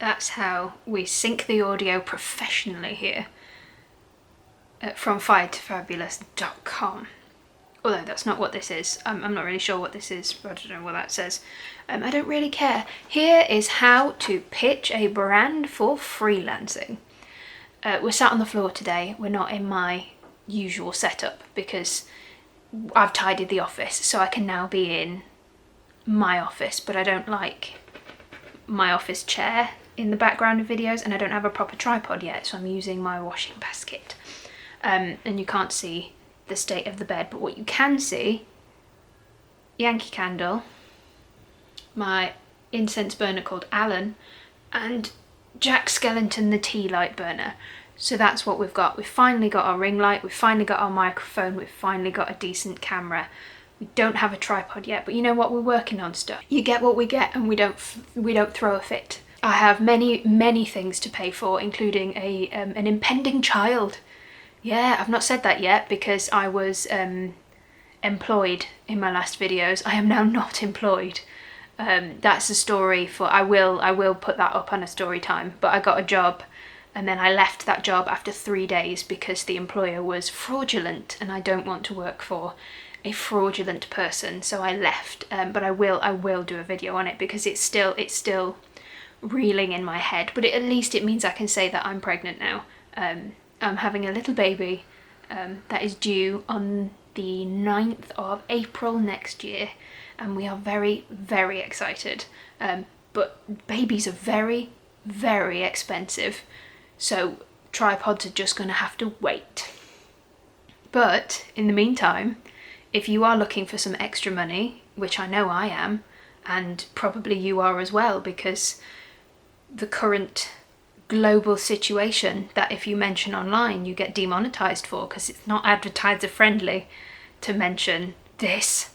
That's how we sync the audio professionally here from firetofabulous.com. Although that's not what this is. I'm not really sure what this is. I don't know what that says. I don't really care. Here is how to pitch a brand for freelancing. We're sat on the floor today. We're not in my usual setup because I've tidied the office, so I can now be in my office, but I don't like my office chair in the background of videos, and I don't have a proper tripod yet, so I'm using my washing basket. And you can't see the state of the bed, but what you can see, Yankee candle, my incense burner called Alan, and Jack Skellington the tea light burner. So that's what we've got. We've finally got our ring light, we've finally got our microphone, we've finally got a decent camera. We don't have a tripod yet, but you know what, we're working on stuff. You get what we get, and we don't throw a fit. I have many things to pay for, including an impending child. Yeah, I've not said that yet because I was employed in my last videos. I am now not employed. That's a story for, I will put that up on a story time, but I got a job and then I left that job after 3 days because the employer was fraudulent, and I don't want to work for a fraudulent person, so I left. But I will do a video on it because it's still reeling in my head, but at least it means I can say that I'm pregnant now. I'm having a little baby that is due on the 9th of April next year, and we are very excited. But babies are very expensive, so tripods are just going to have to wait. But in the meantime, if you are looking for some extra money, which I know I am, and probably you are as well, because the current global situation that if you mention online you get demonetized for because it's not advertiser friendly to mention this,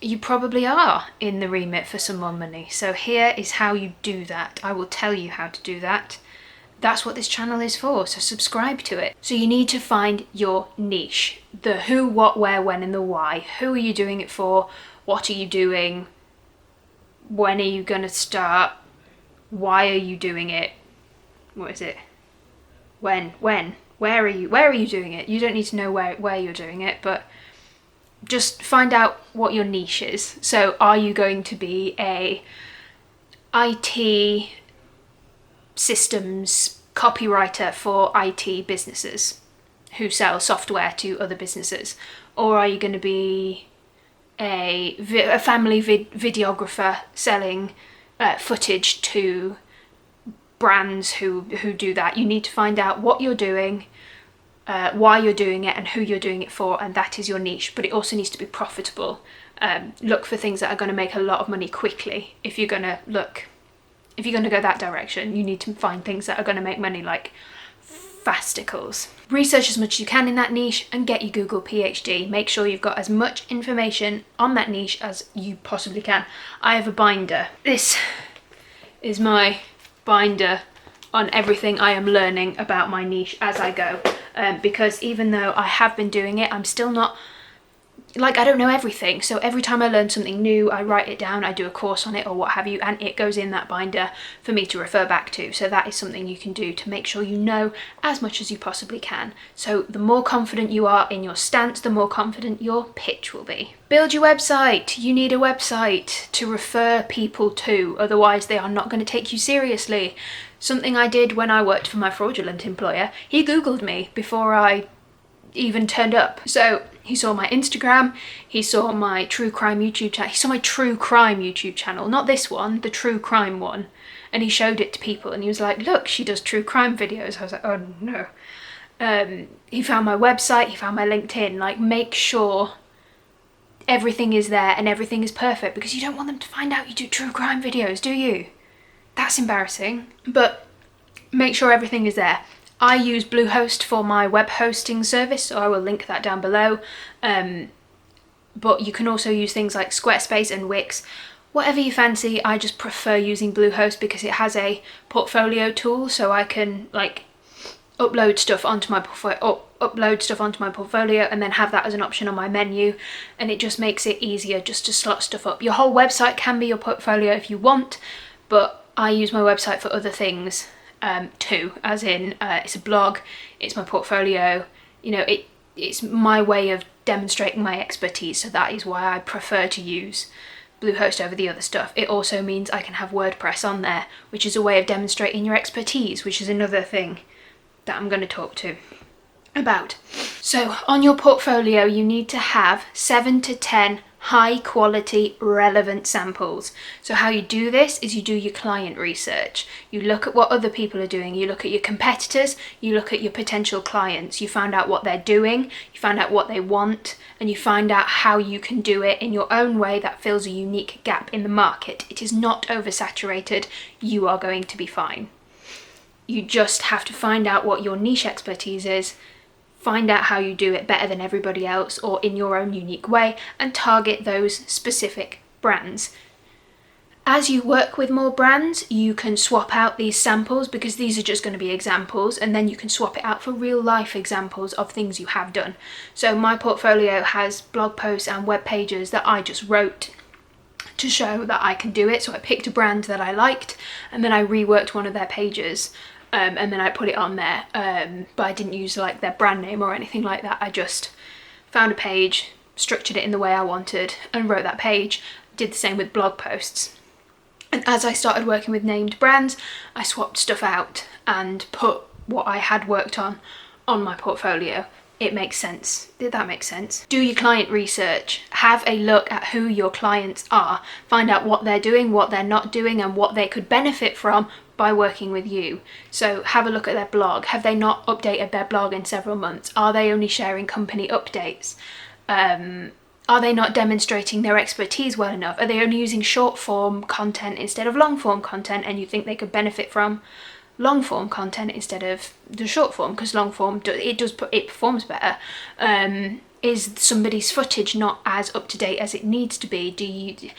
you probably are in the remit for some more money. So here is how you do that. I will tell you how to do that. That's what this channel is for, so subscribe to it. So you need to find your niche. The who, what, where, when, and the why. Who are you doing it for? What are you doing? When are you going to start? Why are you doing it? What is it? When? Where are you doing it? You don't need to know where you're doing it, but just find out what your niche is. So are you going to be a IT systems copywriter for IT businesses who sell software to other businesses? Or are you going to be a family videographer selling footage to brands who do that? You need to find out what you're doing, why you're doing it, and who you're doing it for, and that is your niche. But it also needs to be profitable. Look for things that are going to make a lot of money quickly. If you're going to go that direction, you need to find things that are going to make money, like fasticles. Research as much as you can in that niche and get your Google PhD. Make sure you've got as much information on that niche as you possibly can. I have a binder. This is my binder on everything I am learning about my niche as I go, because even though I have been doing it, I'm still not, like, I don't know everything. So every time I learn something new, I write it down, I do a course on it or what have you, and it goes in that binder for me to refer back to. So that is something you can do to make sure you know as much as you possibly can. So the more confident you are in your stance, the more confident your pitch will be. Build your website. You need a website to refer people to, otherwise they are not going to take you seriously. Something I did when I worked for my fraudulent employer, he Googled me before I even turned up. So he saw my Instagram, he saw my true crime YouTube channel, he saw my true crime YouTube channel, not this one, the true crime one, and he showed it to people and he was like, look, she does true crime videos. I was like, oh no. He found my website, he found my LinkedIn. Like, make sure everything is there and everything is perfect, because you don't want them to find out you do true crime videos, do you? That's embarrassing. But make sure everything is there. I use Bluehost for my web hosting service, so I will link that down below. But you can also use things like Squarespace and Wix. Whatever you fancy, I just prefer using Bluehost because it has a portfolio tool, so I can like upload stuff onto my portfolio and then have that as an option on my menu, and it just makes it easier just to slot stuff up. Your whole website can be your portfolio if you want, but I use my website for other things too, as in it's a blog, it's my portfolio, you know, it's my way of demonstrating my expertise, so that is why I prefer to use Bluehost over the other stuff. It also means I can have WordPress on there, which is a way of demonstrating your expertise, which is another thing that I'm going to talk to about. So on your portfolio, you need to have 7 to 10 high quality relevant samples. So how you do this is you do your client research. You look at what other people are doing, you look at your competitors, you look at your potential clients, you find out what they're doing, you find out what they want, and you find out how you can do it in your own way that fills a unique gap in the market. It is not oversaturated. You are going to be fine. You just have to find out what your niche expertise is, find out how you do it better than everybody else or in your own unique way, and target those specific brands. As you work with more brands, you can swap out these samples, because these are just going to be examples, and then you can swap it out for real life examples of things you have done. So my portfolio has blog posts and web pages that I just wrote to show that I can do it. So I picked a brand that I liked, and then I reworked one of their pages, and then I put it on there, but I didn't use like their brand name or anything like that. I just found a page, structured it in the way I wanted, and wrote that page. Did the same with blog posts. And as I started working with named brands, I swapped stuff out and put what I had worked on my portfolio. It makes sense. Did that make sense? Do your client research. Have a look at who your clients are. Find out what they're doing, what they're not doing, and what they could benefit from by working with you. So have a look at their blog. Have they not updated their blog in several months? Are they only sharing company updates? Are they not demonstrating their expertise well enough? Are they only using short form content instead of long form content, and you think they could benefit from long form content instead of the short form, because long form it performs better? Is somebody's footage not as up to date as it needs to be? Do you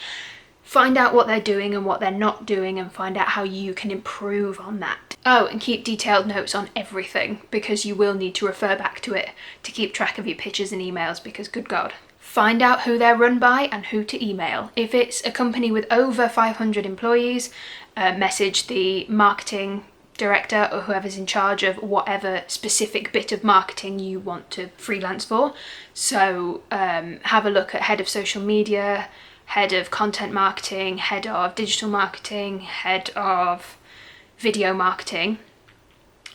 find out what they're doing and what they're not doing, and find out how you can improve on that? Oh, and keep detailed notes on everything, because you will need to refer back to it to keep track of your pitches and emails, because good God. Find out who they're run by and who to email. If it's a company with over 500 employees, message the marketing director or whoever's in charge of whatever specific bit of marketing you want to freelance for. So have a look at head of social media, head of content marketing, head of digital marketing, head of video marketing,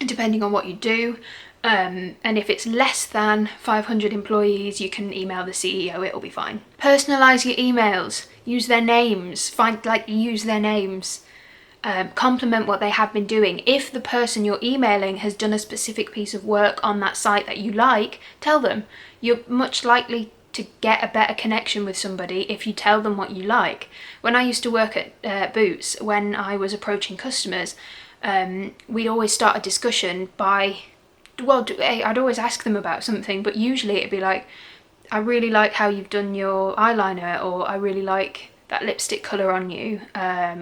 depending on what you do. And if it's less than 500 employees, you can email the CEO, it'll be fine. Personalize your emails, use their names, use their names. Compliment what they have been doing. If the person you're emailing has done a specific piece of work on that site that you like, tell them. You're much likely to get a better connection with somebody if you tell them what you like. When I used to work at Boots, when I was approaching customers, we'd always start a discussion by, I'd always ask them about something, but usually it'd be like, I really like how you've done your eyeliner, or I really like that lipstick colour on you,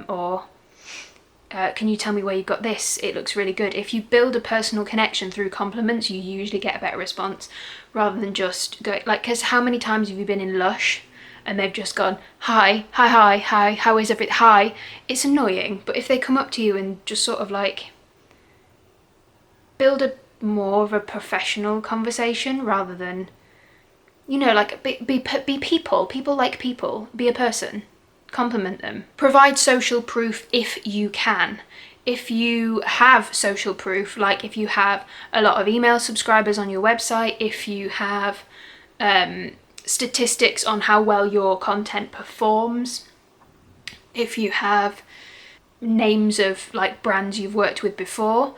or can you tell me where you got this? It looks really good. If you build a personal connection through compliments, you usually get a better response, rather than just go because how many times have you been in Lush and they've just gone, hi, how is everything, hi? It's annoying. But if they come up to you and just sort of like build a more of a professional conversation, rather than, like be people like people, be a person. Compliment them. Provide social proof if you can. If you have social proof, like if you have a lot of email subscribers on your website, if you have statistics on how well your content performs, if you have names of like brands you've worked with before,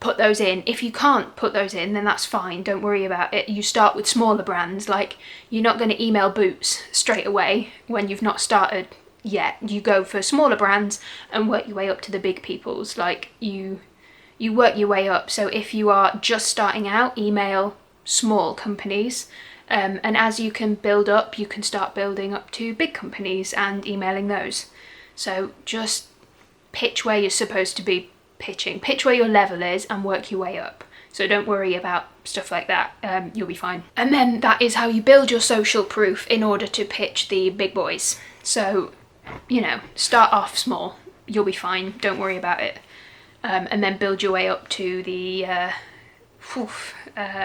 put those in. If you can't put those in, then that's fine, don't worry about it. You start with smaller brands. Like, you're not going to email Boots straight away when you've not started yet. You go for smaller brands and work your way up to the big peoples. Like, you work your way up. So if you are just starting out, email small companies, and as you can build up, you can start building up to big companies and emailing those. So just pitch where you're supposed to be pitching, pitch where your level is, and work your way up. So don't worry about stuff like that, you'll be fine. And then that is how you build your social proof in order to pitch the big boys. So, start off small. you'll be fine, don't worry about it. And then build your way up to the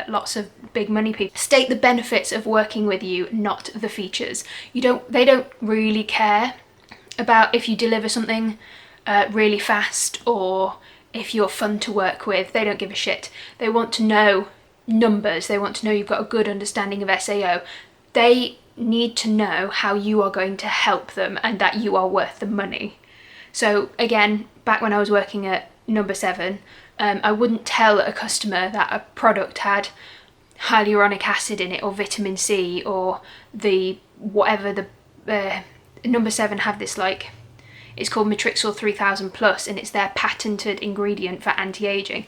lots of big money people. State the benefits of working with you, not the features. They don't really care about if you deliver something really fast or if you're fun to work with. They don't give a shit. They want to know numbers. They want to know you've got a good understanding of SAO. They need to know how you are going to help them and that you are worth the money. So again, back when I was working at Number 7, I wouldn't tell a customer that a product had hyaluronic acid in it or vitamin C or the Number 7 have this, like, it's called Matrixyl 3000 Plus, and it's their patented ingredient for anti-aging.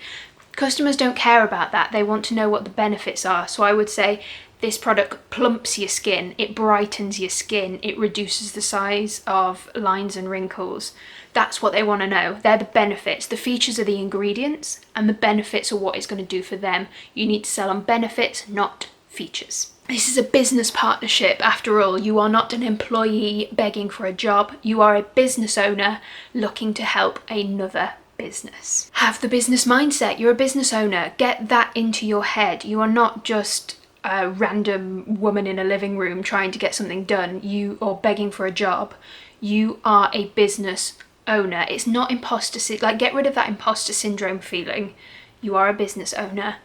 Customers don't care about that. They want to know what the benefits are. So I would say this product plumps your skin, it brightens your skin, it reduces the size of lines and wrinkles. That's what they want to know. They're the benefits. The features are the ingredients, and the benefits are what it's going to do for them. You need to sell on benefits, not features. This is a business partnership after all. You are not an employee begging for a job. You are a business owner looking to help another business. Have the business mindset. You're a business owner. Get that into your head. You are not just a random woman in a living room trying to get something done, or begging for a job. You are a business owner. It's not get rid of that imposter syndrome feeling. You are a business owner.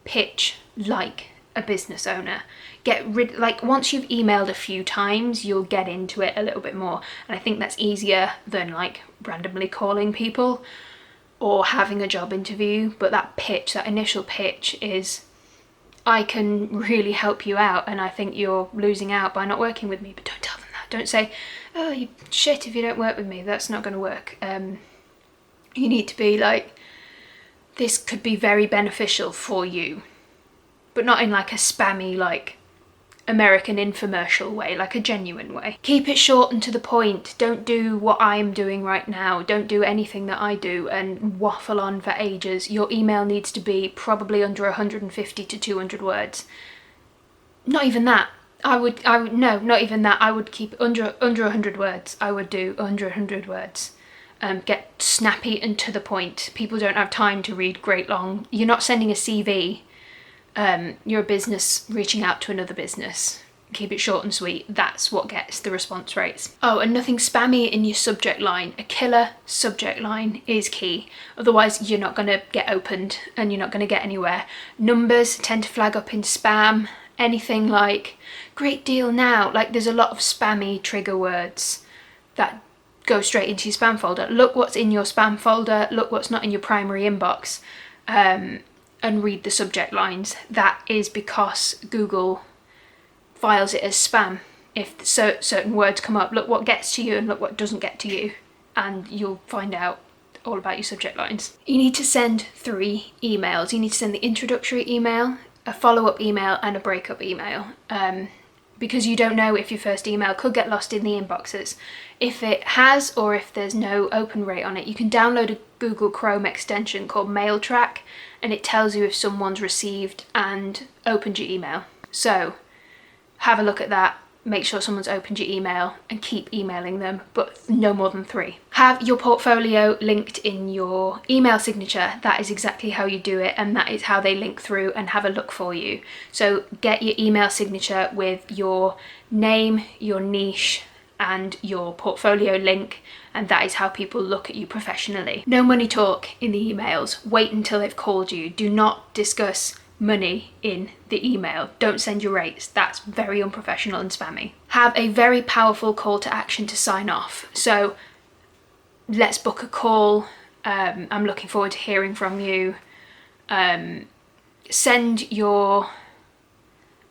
Pitch like a business owner. Once you've emailed a few times, you'll get into it a little bit more, and I think that's easier than like randomly calling people or having a job interview. But that initial pitch is, I can really help you out and I think you're losing out by not working with me. But don't tell them that. Don't say, oh, you shit if you don't work with me. That's not going to work. You need to be like, this could be very beneficial for you, but not in like a spammy, like American infomercial way, like a genuine way. Keep it short and to the point. Don't do what I'm doing right now. Don't do anything that I do and waffle on for ages. Your email needs to be probably under 150 to 200 words. Not even that. Not even that. I would keep under 100 words. I would do under 100 words. Get snappy and to the point. People don't have time to read great long. You're not sending a CV. You're a business reaching out to another business. Keep it short and sweet. That's what gets the response rates. Oh, and nothing spammy in your subject line. A killer subject line is key. Otherwise, you're not going to get opened and you're not going to get anywhere. Numbers tend to flag up in spam. Anything like, great deal now. Like, there's a lot of spammy trigger words that go straight into your spam folder. Look what's in your spam folder. Look what's not in your primary inbox. And read the subject lines. That is because Google files it as spam. If certain words come up, look what gets to you and look what doesn't get to you, and you'll find out all about your subject lines. You need to send 3 emails. You need to send the introductory email, a follow-up email, and a breakup email. Because you don't know if your first email could get lost in the inboxes. If it has, or if there's no open rate on it, you can download a Google Chrome extension called Mail Track, and it tells you if someone's received and opened your email. So have a look at that, make sure someone's opened your email, and keep emailing them, but no more than 3. Have your portfolio linked in your email signature. That is exactly how you do it, and that is how they link through and have a look for you. So get your email signature with your name, your niche, and your portfolio link, and that is how people look at you professionally. No money talk in the emails. Wait until they've called you. Do not discuss money in the email. Don't send your rates. That's very unprofessional and spammy. Have a very powerful call to action to sign off. So let's book a call. I'm looking forward to hearing from you. Send your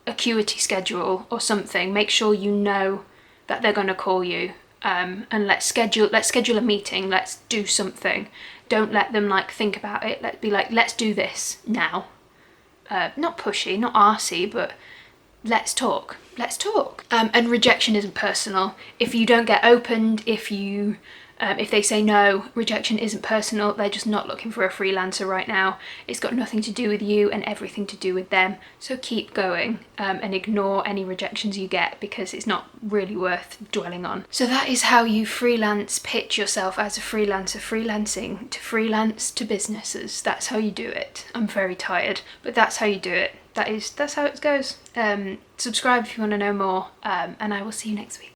acuity schedule or something. Make sure you know that they're going to call you, and let's schedule a meeting. Let's do something. Don't let them like think about it. Let's be like, let's do this now. Not pushy, not arsey, but let's talk. And rejection isn't personal. If you don't get opened, if you If they say no, rejection isn't personal, they're just not looking for a freelancer right now. It's got nothing to do with you and everything to do with them. So keep going and ignore any rejections you get, because it's not really worth dwelling on. So that is how you freelance pitch yourself as a freelancer, freelancing to freelance to businesses. That's how you do it. I'm very tired, but that's how you do it. That's how it goes. Subscribe if you want to know more, and I will see you next week.